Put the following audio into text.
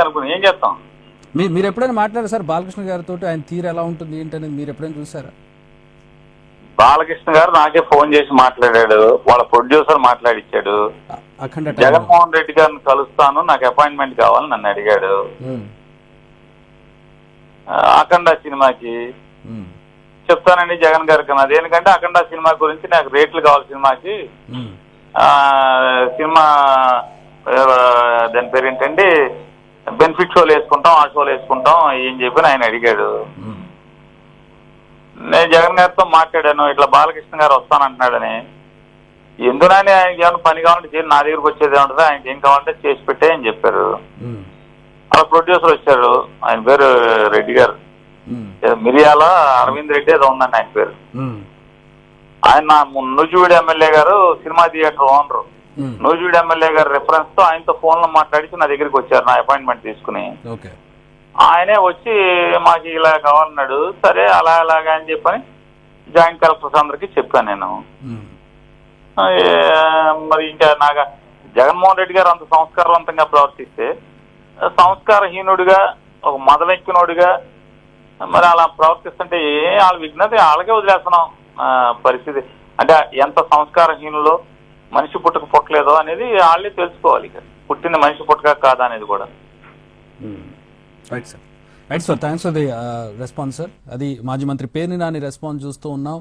అనుకుని ఏం చేస్తాం. మీరు ఎప్పుడైనా మాట్లాడారు సార్ బాలకృష్ణ గారితో? ఆయన తీరు ఎలా ఉంటుంది ఏంటనేది మీరు ఎప్పుడైనా చూసారా? బాలకృష్ణ గారు నాకే ఫోన్ చేసి మాట్లాడాడు, వాళ్ళ ప్రొడ్యూసర్ మాట్లాడిచ్చాడు. అఖండ జగన్మోహన్ రెడ్డి గారిని కలుస్తాను, నాకు అపాయింట్మెంట్ కావాలని నన్ను అడిగాడు. అఖండ సినిమాకి చెప్తానండి జగన్ గారికి అన్నది. ఎందుకంటే అఖండ సినిమా గురించి నాకు రేట్లు కావాలి సినిమాకి. సినిమా దాని పేరు ఏంటండి, బెనిఫిట్ షోలు వేసుకుంటాం, ఆ షోలు వేసుకుంటాం ఏం చెప్పి ఆయన అడిగాడు. నేను జగన్ గారితో మాట్లాడాను, ఇట్లా బాలకృష్ణ గారు వస్తానంటున్నాడని. ఎందుకని ఆయనకి ఏమైనా పని కావాలంటే చేసి నా దగ్గరకు వచ్చేది ఉంటుంది, ఆయనకి ఏం కావాలంటే చేసి పెట్టే అని చెప్పారు. అలా ప్రొడ్యూసర్ వచ్చాడు, ఆయన పేరు రెడ్డి గారు, మిరియాల అరవింద్ రెడ్డి ఏదో ఉందండి ఆయన పేరు. ఆయన నూజివీడు ఎమ్మెల్యే గారు cinema theatre owner. Nuzvid MLA గారు రిఫరెన్స్ తో ఆయనతో ఫోన్ లో మాట్లాడి నా దగ్గరికి వచ్చారు, నా అపాయింట్మెంట్ తీసుకుని. ఆయనే వచ్చి మాకు ఇలా కావాలన్నాడు. సరే అలా అలాగా అని చెప్పని జాయింట్ కలెక్టర్స్ అందరికి చెప్పాను నేను. మరి ఇంకా నాకు జగన్మోహన్ రెడ్డి గారు అంత సంస్కారవంతంగా ప్రవర్తిస్తే, సంస్కారహీనుడిగా ఒక మదవెక్కినోడిగా మరి అలా ప్రవర్తిస్తుంటే వాళ్ళ విఘ్నత వాళ్ళకే వదిలేస్తున్నాం పరిస్థితి. అంటే ఎంత సంస్కారహీనులో మనిషి పుట్టలేదో అనేది వాళ్ళే తెలుసుకోవాలి. పుట్టిన మనిషి పుట్టక కాదా అనేది కూడా. Right sir, thanks for the response sir. అది మాజీ మంత్రి పేర్ని నాని రెస్పాన్స్ చూస్తూ ఉన్నాం.